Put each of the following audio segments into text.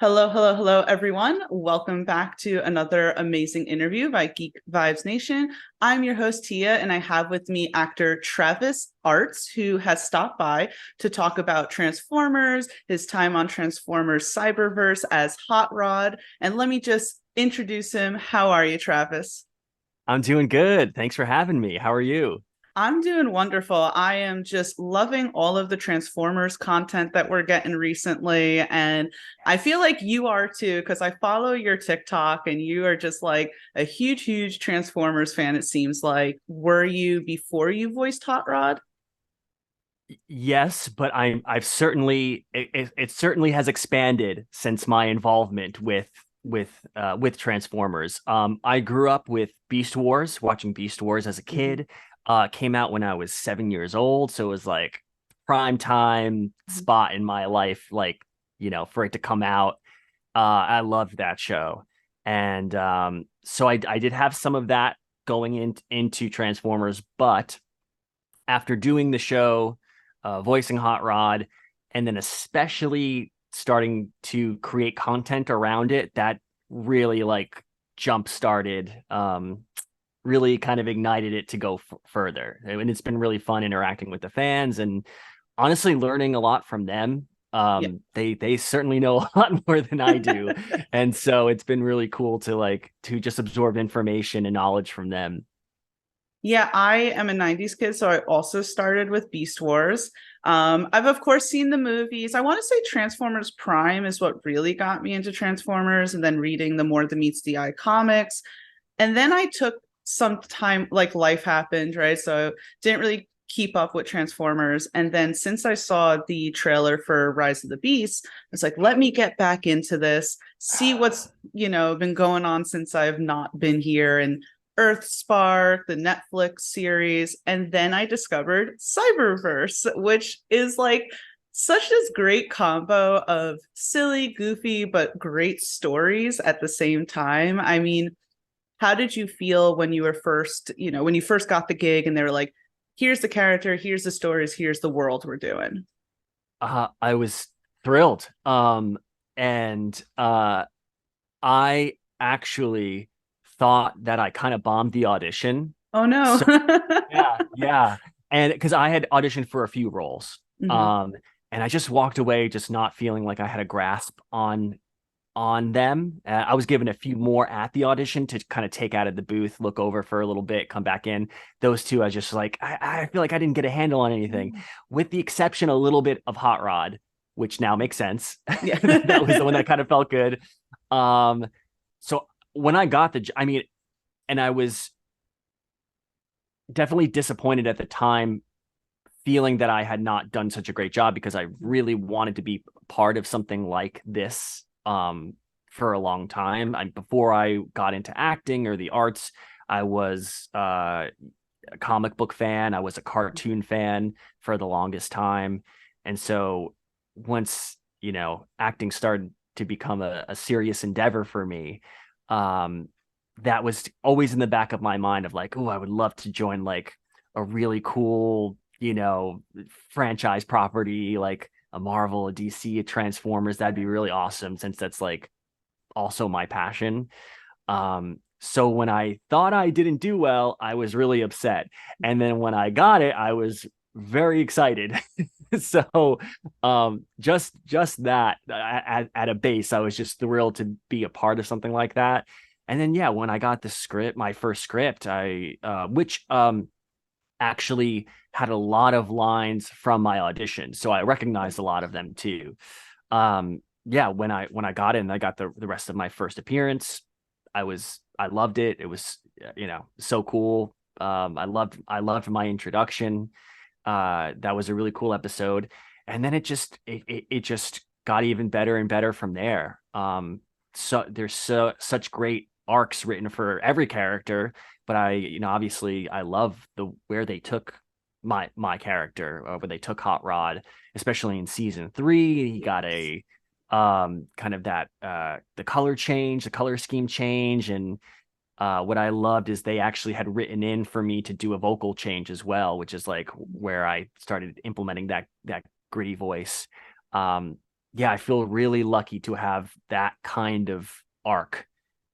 Hello, hello, hello, everyone. Welcome back to another amazing interview by Geek Vibes Nation. I'm your host, Tia, and I have with me actor Travis Artz, who has stopped by to talk about Transformers, his time on Transformers Cyberverse as Hot Rod. And let me just introduce him. How are you, Travis? I'm doing good. Thanks for having me. How are you? I'm doing wonderful. I am just loving all of the Transformers content that we're getting recently. And I feel like you are too, because I follow your TikTok and you are just like a huge, huge Transformers fan, it seems like. Were you before you voiced Hot Rod? Yes, but I've certainly it certainly has expanded since my involvement with Transformers. I grew up with Beast Wars, watching Beast Wars as a Mhm. kid. Came out when I was 7 years old, so it was like prime time spot in my life, like for it to come out. I loved that show, and so I did have some of that going into Transformers, but after doing the show, voicing Hot Rod, and then especially starting to create content around it, that really like jump started, really kind of ignited it to go further. And it's been really fun interacting with the fans and honestly learning a lot from them. Yeah. They certainly know a lot more than I do, and so it's been really cool to just absorb information and knowledge from them. Yeah, I am a 90s kid, so I also started with Beast Wars. I've of course seen the movies. I want to say Transformers Prime is what really got me into Transformers, and then reading the More Than Meets the Eye comics. And then I took some time, like life happened, right? So didn't really keep up with Transformers. And then since I saw the trailer for Rise of the Beast, I was like, let me get back into this, see what's, been going on since I've not been here. And Earthspark, the Netflix series, and then I discovered Cyberverse, which is like such this great combo of silly, goofy, but great stories at the same time. I mean, how did you feel when you were first, when you first got the gig and they were like, here's the character, here's the stories, here's the world we're doing? I was thrilled. And I actually thought that I kind of bombed the audition. Oh no. So yeah. And because I had auditioned for a few roles. Mhm. Um, and I just walked away just not feeling like I had a grasp on them. I was given a few more at the audition to kind of take out of the booth, look over for a little bit, come back in. Those two, I was just like, I feel like I didn't get a handle on anything, with the exception a little bit of Hot Rod, which now makes sense. Yeah. That was the one that kind of felt good. Um, so when I got I mean, and I was definitely disappointed at the time, feeling that I had not done such a great job because I really wanted to be part of something like this for a long time. Before I got into acting or the arts, I was a comic book fan. I was a cartoon fan for the longest time. And so once, acting started to become a serious endeavor for me, um, that was always in the back of my mind of like, oh, I would love to join like a really cool, franchise property like a Marvel, a DC, a Transformers. That'd be really awesome since that's like also my passion. So when I thought I didn't do well, I was really upset. And then when I got it, I was very excited. So just that at a base, I was just thrilled to be a part of something like that. And then yeah, when I got the script, my first script, I which actually had a lot of lines from my audition, so I recognized a lot of them too. Yeah, when I got in, I got the rest of my first appearance. I loved it. It was so cool. I loved my introduction. That was a really cool episode, and then it just got even better and better from there. So there's such great arcs written for every character, but obviously I love the where they took my character, where they took Hot Rod, especially in season 3. He got a kind of that the color change, the color scheme change, and what I loved is they actually had written in for me to do a vocal change as well, which is like where I started implementing that gritty voice. Um, yeah, I feel really lucky to have that kind of arc.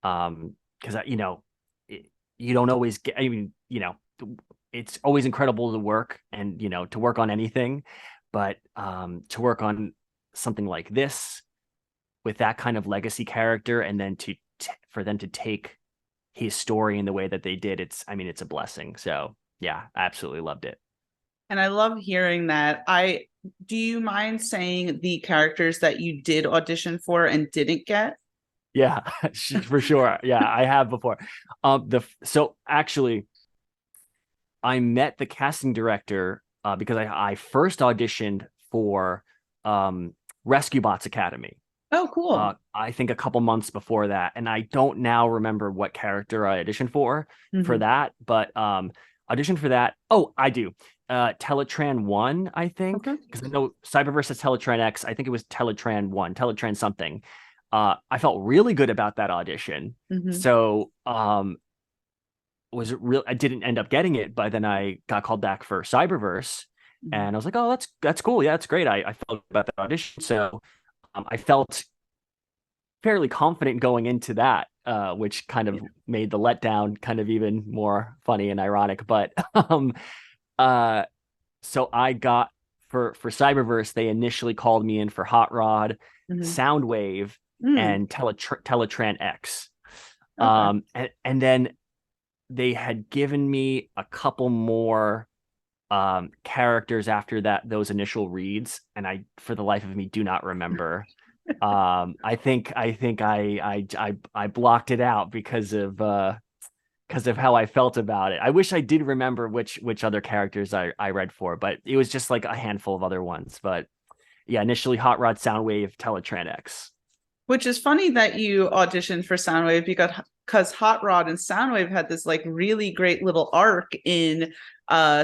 Because you don't always get. I mean, it's always incredible to work and to work on anything, but to work on something like this with that kind of legacy character, and then for them to take his story in the way that they did, it's a blessing. So yeah, I absolutely loved it. And I love hearing that. Do you mind saying the characters that you did audition for and didn't get? Yeah, for sure. Yeah, I have before. So actually, I met the casting director because I first auditioned for Rescue Bots Academy. Oh, cool. I think a couple months before that, and I don't now remember what character I auditioned for Mhm. that, but auditioned for that. Oh, I do. Teletran 1, I think, Okay. because I know Cyberverse is Teletran X. I think it was Teletran 1, Teletran something. I felt really good about that audition. Mhm. So was it real? I didn't end up getting it, but then I got called back for Cyberverse, Mhm. and I was like, oh, that's cool. Yeah, that's great. I felt about that audition. So I felt fairly confident going into that, which kind of Yeah. made the letdown kind of even more funny and ironic. But uh, so I got for Cyberverse, they initially called me in for Hot Rod, Mhm. Soundwave, Mm. and Teletran X. Okay. And then they had given me a couple more characters after those initial reads, and I, for the life of me, do not remember. I think I blocked it out because of how I felt about it. I wish I did remember which other characters I read for, but it was just like a handful of other ones. But yeah, initially Hot Rod, Soundwave, Teletran X. Which is funny that you auditioned for Soundwave because Hot Rod and Soundwave had this like really great little arc in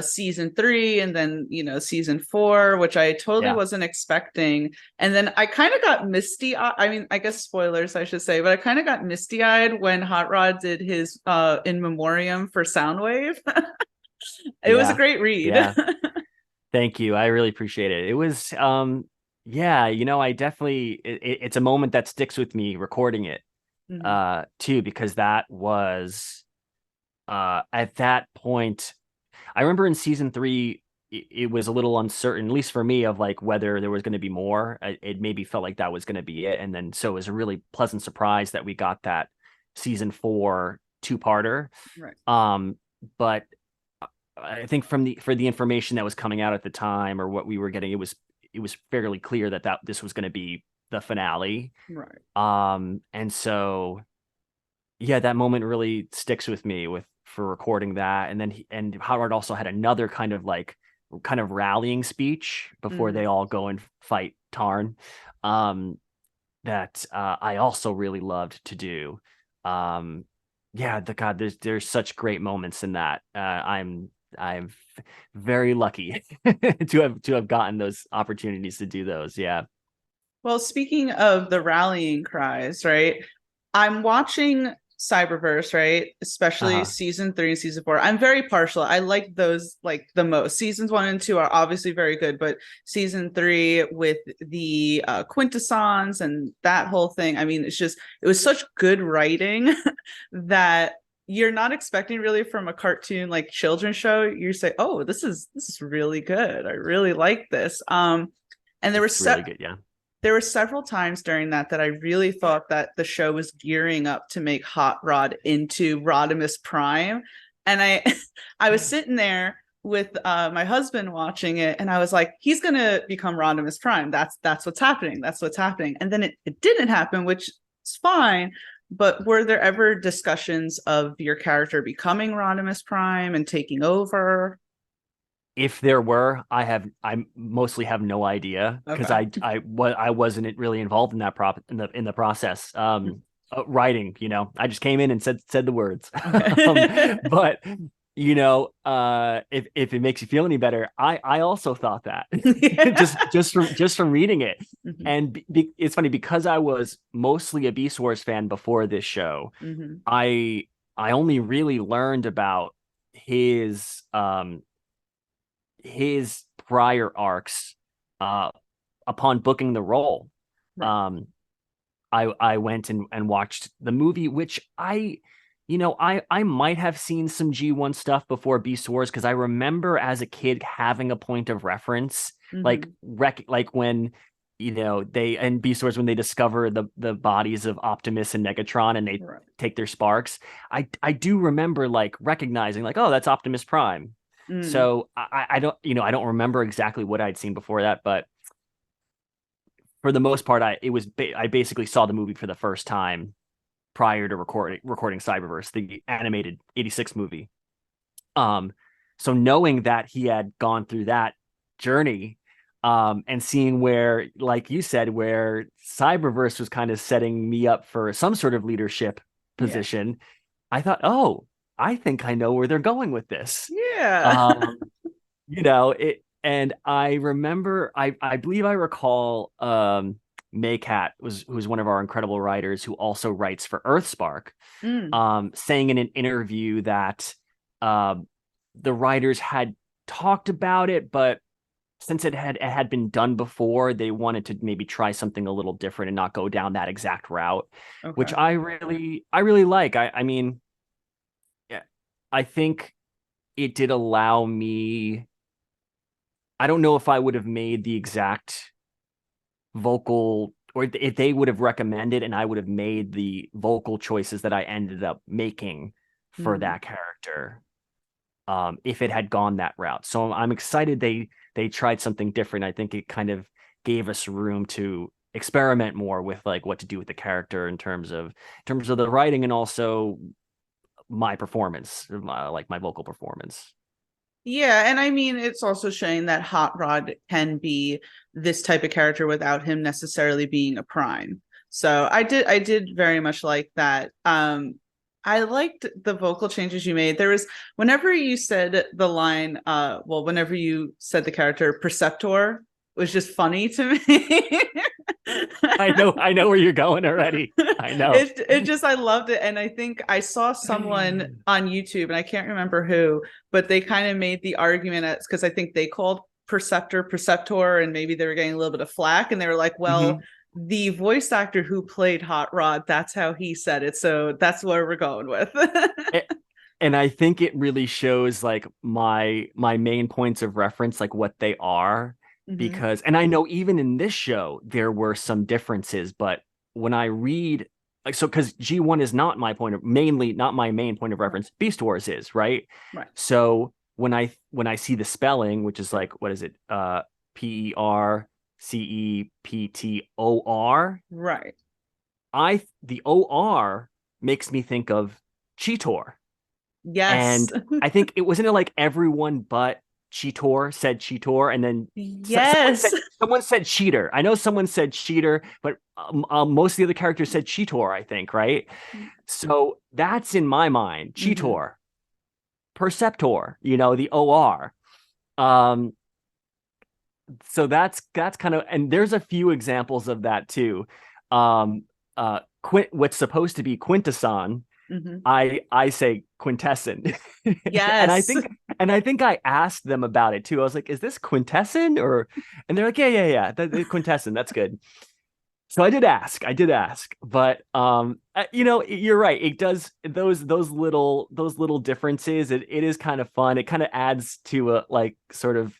season 3 and then season 4, which I totally Yeah. wasn't expecting. And then I kind of got misty. I mean, I guess spoilers I should say, but I kind of got misty eyed when Hot Rod did his in memoriam for Soundwave. It was a Yeah. great read. Yeah. Thank you. I really appreciate it. It was yeah, I definitely it's a moment that sticks with me recording it Mhm. too, because that was at that point I remember in season 3 it was a little uncertain, at least for me, of like whether there was going to be more. It maybe felt like that was going to be it, and then so it was a really pleasant surprise that we got that season 4 two-parter. Right. But I think for the information that was coming out at the time, or what we were getting, it was fairly clear that this was going to be the finale. Right. And so yeah, that moment really sticks with me for recording that. And then and Howard also had another kind of rallying speech before Mm. they all go and fight Tarn. Um, that I also really loved to do. Um, yeah, there's such great moments in that. I'm very lucky to have gotten those opportunities to do those. Yeah. Well, speaking of the rallying cries, right? I'm watching Cyberverse, right? Especially Uh-huh. season 3 and season 4. I'm very partial. I like those like the most. Seasons 1 and 2 are obviously very good, but season 3 with the quintessons and that whole thing, I mean, it was such good writing that you're not expecting really from a cartoon like children's show. You say, "Oh, this is really good. I really like this." And It's really good. Yeah. there were several times during that I really thought that the show was gearing up to make Hot Rod into Rodimus Prime. And I I was sitting there with my husband watching it, and I was like, he's gonna become Rodimus Prime. That's what's happening. That's what's happening. And then it didn't happen, which is fine. But were there ever discussions of your character becoming Rodimus Prime and taking over? If there were, I mostly have no idea because Okay. I wasn't really involved in that in the process. Writing, I just came in and said the words. Okay. But if it makes you feel any better, I also thought that Yeah. just from reading it. Mhm. And it's funny because I was mostly a Beast Wars fan before this show. Mhm. I only really learned about his his prior arcs uh upon booking the role. Right. I went and watched the movie, which I might have seen some G1 stuff before Beast Wars, because I remember as a kid having a point of reference, like like when they and Beast Wars, when they discover the bodies of Optimus and Megatron and they Right. take their sparks. I do remember like recognizing like, oh, that's Optimus Prime. So I don't I don't remember exactly what I'd seen before that, but for the most part, I basically saw the movie for the first time prior to recording Cyberverse, the animated '86 movie. So knowing that he had gone through that journey, and seeing where, like you said, where Cyberverse was kind of setting me up for some sort of leadership position, I thought, oh, I think I know where they're going with this. Yeah. It, and I remember, I believe I recall, Maycat who's one of our incredible writers who also writes for Earthspark, saying in an interview that the writers had talked about it, but since it had been done before, they wanted to maybe try something a little different and not go down that exact route, which I really like. I mean, yeah, I think it did allow me. I don't know if I would have made the exact vocal, or if they would have recommended and I would have made the vocal choices that I ended up making for that character, if it had gone that route. So I'm excited they tried something different. I think it kind of gave us room to experiment more with like what to do with the character in terms of the writing, and also my performance, like my vocal performance. Yeah, and I mean, it's also showing that Hot Rod can be this type of character without him necessarily being a prime. So I did very much like that. I liked the vocal changes you made. There was, whenever you said the line, whenever you said the character Perceptor, was just funny to me. I know where you're going already. I know. It just, I loved it. And I think I saw someone on YouTube, and I can't remember who, but they kind of made the argument, because I think they called Perceptor, and maybe they were getting a little bit of flack, and they were like, well, the voice actor who played Hot Rod, that's how he said it. So that's where we're going with. And I think it really shows like my main points of reference, like what they are. Because, and I know even in this show there were some differences, but when I read, like, so because G1 is not my main point of reference, Beast Wars is, right? So when I see the spelling, which is like, what is it, Perceptor, right? The OR makes me think of Cheetor. Yes. And I think it wasn't like everyone but Cheetor said Cheetor, and then someone said cheater. I know someone said cheater, but most of the other characters said Cheetor, I think, right? So that's in my mind, Cheetor, Perceptor, the OR. So that's kind of, and there's a few examples of that too. What's supposed to be Quintesson, I say quintessent. Yes. and I think I asked them about it too. I was like, is this quintessent? And they're like, yeah, the quintessent, that's good. So I did ask, but you're right. It does those little differences. It is kind of fun. It kind of adds to a like sort of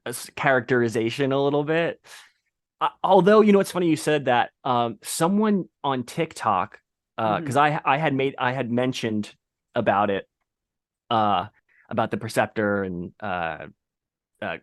a characterization a little bit. Although, it's funny you said that. Someone on TikTok, because I had mentioned about it, about the Perceptor and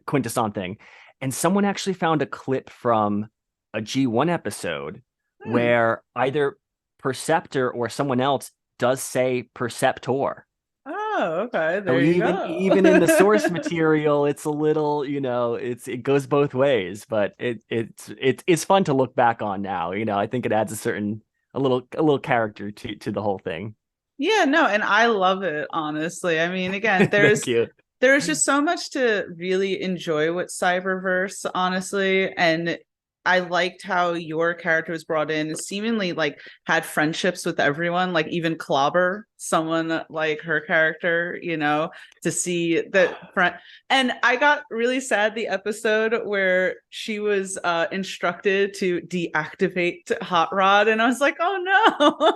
Quintesson thing, and someone actually found a clip from a G1 episode where either Perceptor or someone else does say Perceptor. Oh, okay. So even in the source material, it's a little, it goes both ways, but it's fun to look back on now. I think it adds a little character to the whole thing. Yeah, no, and I love it, honestly. I mean, again, there's just so much to really enjoy with Cyberverse, honestly. And I liked how your character was brought in and seemingly like had friendships with everyone, like even Clobber, someone like her character, you know, to see that friend. And I got really sad the episode where she was instructed to deactivate Hot Rod, and I was like, oh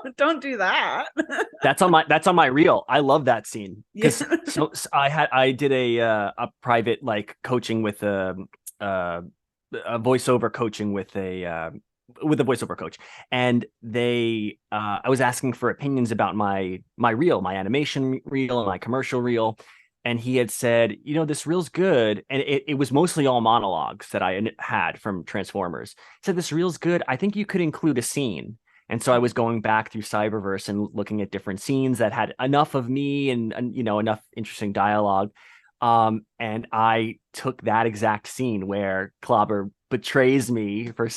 no, don't do that. That's on my reel. I love that scene because Yeah. so I did a private like coaching with a voiceover coaching with a voiceover coach, and they I was asking for opinions about my reel, my animation reel and my commercial reel, and he had said, you know, this reel's good, and it was mostly all monologues that I had from Transformers. He said, this reel's good, I think you could include a scene. And so I was going back through Cyberverse and looking at different scenes that had enough of me and you know, enough interesting dialogue. And I took that exact scene where Clobber betrays me because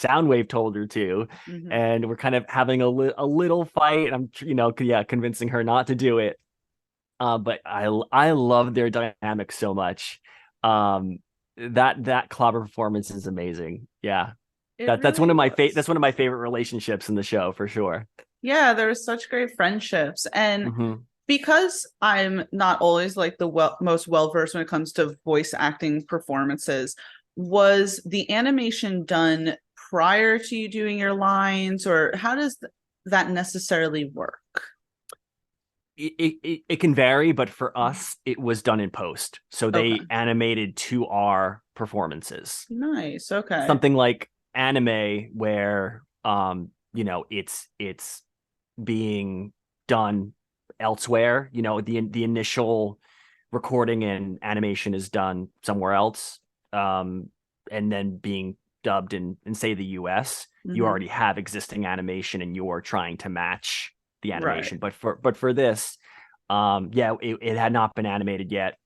Soundwave told her to, Mhm. and we're kind of having a little fight. And I'm, you know, convincing her not to do it. But I love their dynamic so much. That Clobber performance is amazing. Yeah. It That's really that's was. one of my favorite relationships in the show for sure. Yeah, there was such great friendships. And Mm-hmm. because I'm not always like the most well versed when it comes to voice acting performances, was the animation done prior to you doing your lines, or how does that necessarily work? It can vary, but for us, it was done in post. So Okay. they animated to our performances. Nice. Okay. Something like anime where you know, it's being done elsewhere. You know, the initial recording and animation is done somewhere else. And then being dubbed in say the US, you Mhm. already have existing animation and you're trying to match the Right. animation. But for this, yeah, it had not been animated yet.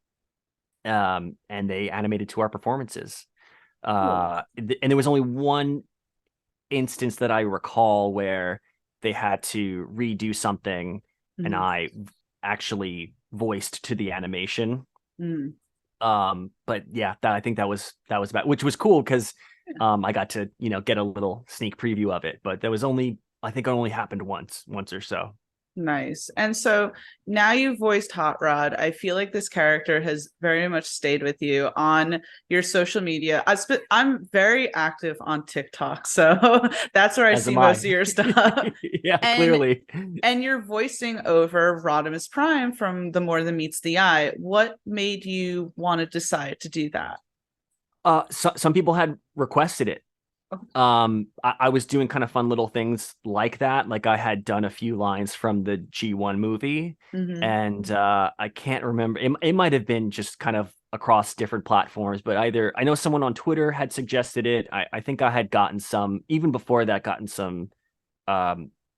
And they animated to our performances. Cool. And there was only one instance that I recall where they had to redo something and Mhm. I actually voiced to the animation. Mhm. But yeah, I think that was about, which was cool because Yeah. I got to, you know, get a little sneak preview of it, but there was only, I think it only happened once or so. Nice. And so now you've voiced Hot Rod. I feel like this character has very much stayed with you on your social media. I'm very active on TikTok, so that's where I As see am most I. of your stuff. Yeah, And clearly. you're voicing over Rodimus Prime from The More Than Meets the Eye. What made you want to decide to do that? Some people had requested it. I was doing kind of fun little things like that. Like I had done a few lines from the G1 movie, Mm-hmm. and I can't remember. It might have been just kind of across different platforms, but either I know someone on Twitter had suggested it. I think I had gotten some even before that, gotten some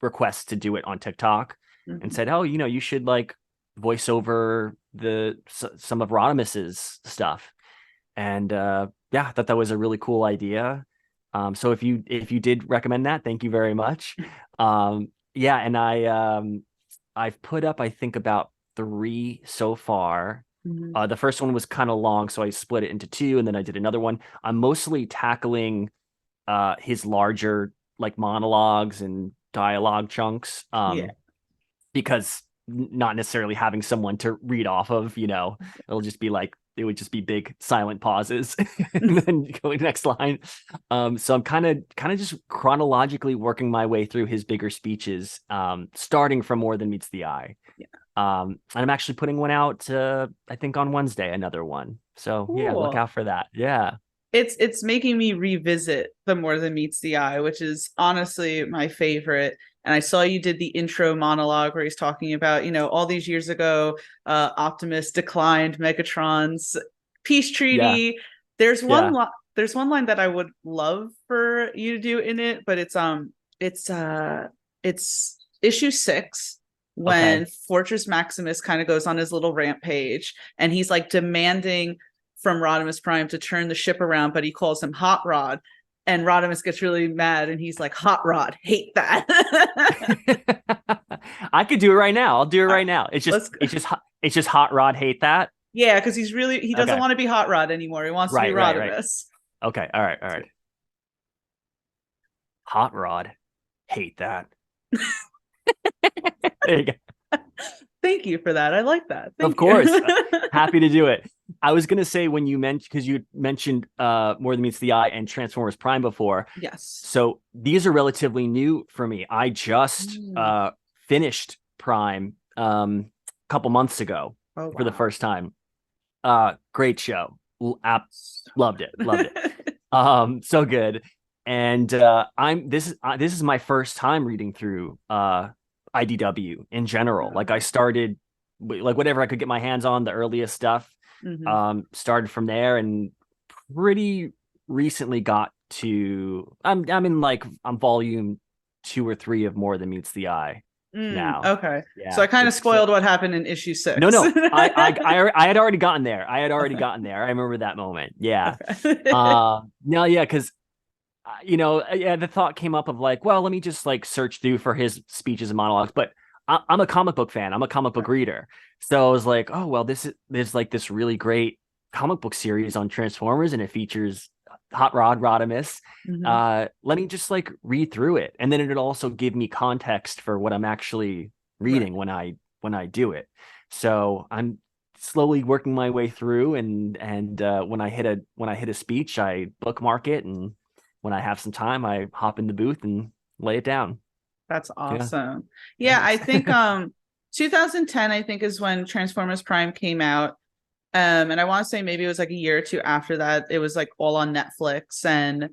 requests to do it on TikTok, and Mm-hmm. said, "Oh, you know, you should like voice over some of Rodimus's stuff." And yeah, I thought that was a really cool idea. So if you did recommend that, thank you very much. Yeah, and I've put up I think about 3 so far. Mm-hmm. The first one was kind of long, so I split it into 2, and then I did another one. I'm mostly tackling his larger like monologues and dialogue chunks. Yeah. Because not necessarily having someone to read off of, you know, it'll just be like it would just be big silent pauses and then going next line. So I'm kind of just chronologically working my way through his bigger speeches, starting from More Than Meets the Eye. Yeah. And I'm actually putting one out I think on Wednesday, another one. So yeah, look Cool. out for that. Yeah. It's making me revisit The More Than Meets the Eye, which is honestly my favorite. And I saw you did the intro monologue where he's talking about, you know, all these years ago, Optimus declined Megatron's peace Yeah. treaty. There's one Yeah. li- there's one line that I would love for you to do in it, but it's it's issue 6 when Okay. Fortress Maximus kind of goes on his little rampage and he's like demanding from Rodimus Prime to turn the ship around, but he calls him Hot Rod. And Rodimus gets really mad and he's like, Hot Rod, hate that. I could do it right now. I'll do it All right, right now. let's go. It's just Hot Rod hate that. Yeah, because he doesn't Okay. want to be Hot Rod anymore. He wants to be Right. Rodimus. Okay. All right. Hot Rod. Hate that. There you go. Thank you for that. I like that. Of Thank course. you. Happy to do it. I was going to say, when you mentioned, because you mentioned More Than Meets the Eye and Transformers Prime before. Yes. So these are relatively new for me. I just finished Prime a couple months ago for the first time. Great show. Loved it. Loved it. So good. And this is my first time reading through IDW in general. Like, I started like whatever I could get my hands on, the earliest stuff. Started from there, and pretty recently got to I'm volume 2 or 3 of More Than Meets the Eye now. Okay. Yeah. So I kind of spoiled what happened in issue 6. No. I had already gotten there. I I remember that moment. Yeah. Okay. No, yeah, because the thought came up of like, well, let me just like search through for his speeches and monologues. But I'm a comic book fan. I'm a comic book reader. So I was like, oh, well, there's like this really great comic book series on Transformers, and it features Hot Rod Rodimus. Let me just like read through it. And then it also give me context for what I'm actually reading when I do it. So I'm slowly working my way through, and when I hit a speech, I bookmark it, and when I have some time, I hop in the booth and lay it down. That's awesome. Yeah, I think 2010, I think, is when Transformers Prime came out. And I want to say maybe it was like a year or two after that. It was like all on Netflix. And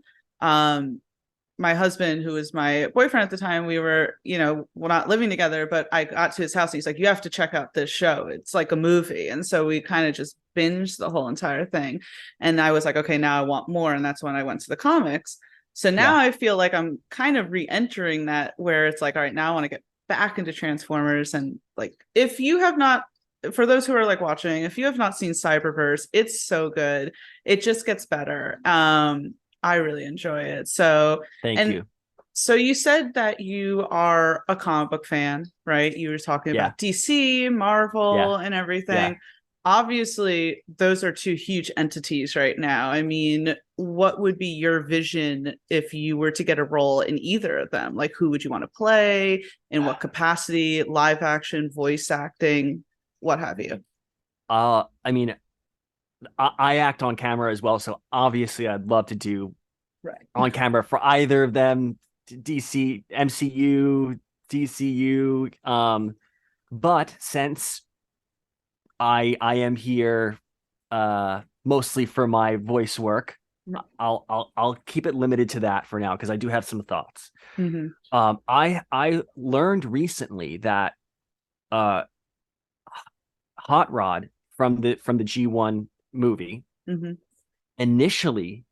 my husband, who was my boyfriend at the time, we were, not living together, but I got to his house and he's like, you have to check out this show. It's like a movie. And so we kind of just binged the whole entire thing. And I was like, okay, now I want more. And that's when I went to the comics. So now I feel like I'm kind of re-entering that, where it's like, all right, now I want to get back into Transformers. And like, if you have not, for those who are like watching, if you have not seen Cyberverse, it's so good. It just gets better. I really enjoy it. So thank you. So you said that you are a comic book fan, right? You were talking about DC, Marvel, and everything. Obviously, those are two huge entities right now. I mean, what would be your vision if you were to get a role in either of them? Like, who would you want to play? In what capacity? Live action, voice acting, what have you? I mean, I act on camera as well, so obviously I'd love to do on camera for either of them, DC, MCU, DCU. But since I am here mostly for my voice work, I'll keep it limited to that for now, because I do have some thoughts. I learned recently that Hot Rod from the G1 movie initially,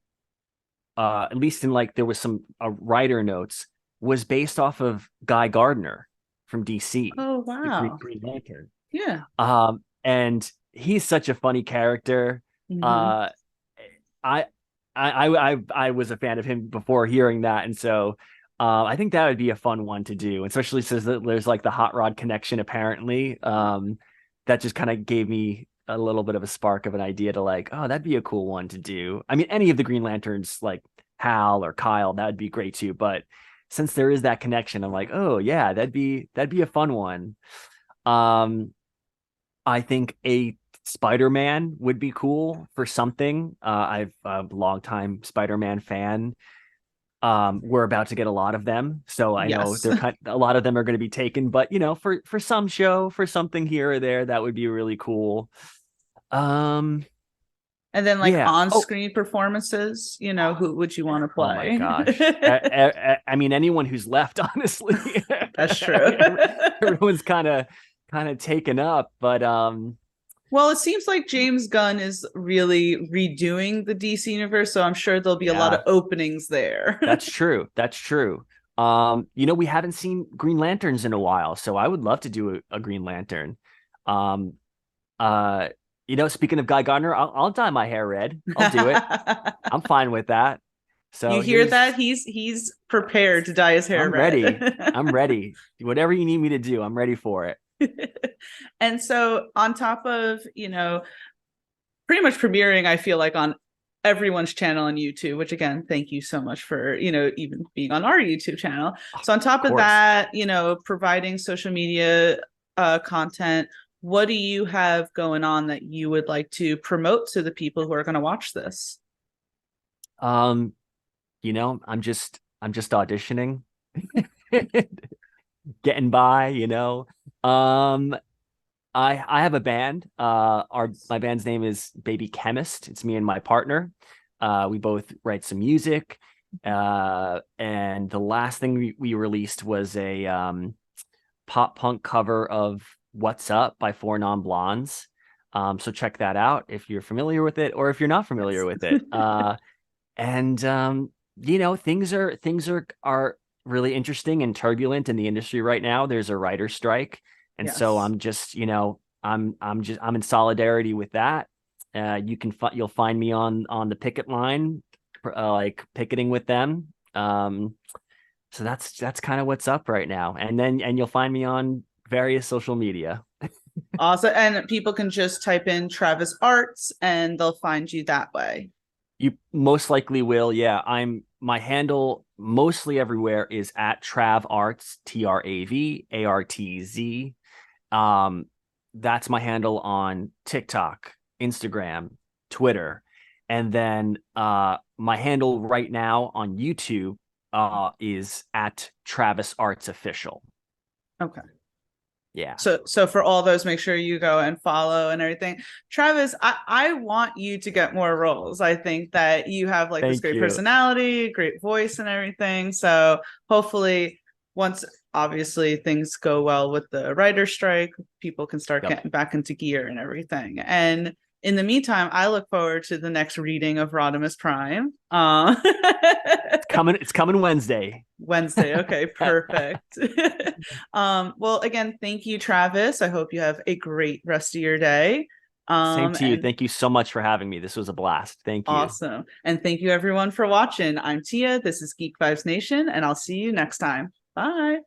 at least in like there was some writer notes, was based off of Guy Gardner from DC. Oh wow, the Green Lantern. Yeah. And he's such a funny character. I was a fan of him before hearing that, and so I think that would be a fun one to do, especially since there's like the Hot Rod connection apparently. That just kind of gave me a little bit of a spark of an idea to like, oh, that'd be a cool one to do. I mean, any of the Green Lanterns, like Hal or Kyle, that would be great too. But since there is that connection, I'm like, oh yeah, that'd be a fun one. I think a Spider-Man would be cool for something. I'm a longtime Spider-Man fan. We're about to get a lot of them, so I know a lot of them are going to be taken. But for some show, for something here or there, that would be really cool. And then like on-screen performances, who would you want to play? Oh my gosh. I mean, anyone who's left, honestly. That's true. Everyone's kind of taken up, but well, it seems like James Gunn is really redoing the DC universe, so I'm sure there'll be a lot of openings there. That's true. We haven't seen Green Lanterns in a while, so I would love to do a Green Lantern. Speaking of Guy Gardner, I'll dye my hair red. I'll do it. I'm fine with that. So you hear that? He's prepared to dye his hair red. I'm ready. Whatever you need me to do, I'm ready for it. And so on top of, pretty much premiering, I feel like on everyone's channel on YouTube, which again, thank you so much for, even being on our YouTube channel. So on top of that, providing social media content, what do you have going on that you would like to promote to the people who are going to watch this? I'm just auditioning, getting by. I have a band. My band's name is Baby Chemist. It's me and my partner. We both write some music. And the last thing we released was a pop punk cover of What's Up by Four Non Blondes. So check that out if you're familiar with it, or if you're not familiar with it. And things are really interesting and turbulent in the industry right now. There's a writer's strike. And so I'm just, I'm in solidarity with that. You'll find me on the picket line, like picketing with them. So that's kind of what's up right now. And you'll find me on various social media. Awesome. And people can just type in Travis Artz and they'll find you that way. You most likely will. Yeah. My handle mostly everywhere is at Trav Artz, TRAVARTZ. That's my handle on TikTok, Instagram, Twitter. And then my handle right now on YouTube is at Travis Artz Official. Okay. Yeah. So for all those, make sure you go and follow and everything. Travis, I want you to get more roles. I think that you have like this great personality, great voice and everything. So hopefully once obviously things go well with the writer's strike, people can start getting back into gear and everything. And in the meantime, I look forward to the next reading of Rodimus Prime. It's coming Wednesday. Okay, perfect. Well, again, thank you, Travis. I hope you have a great rest of your day. Same to you. Thank you so much for having me. This was a blast. Thank you. Awesome. And thank you everyone for watching. I'm Tia. This is Geek Vibes Nation, and I'll see you next time. Bye.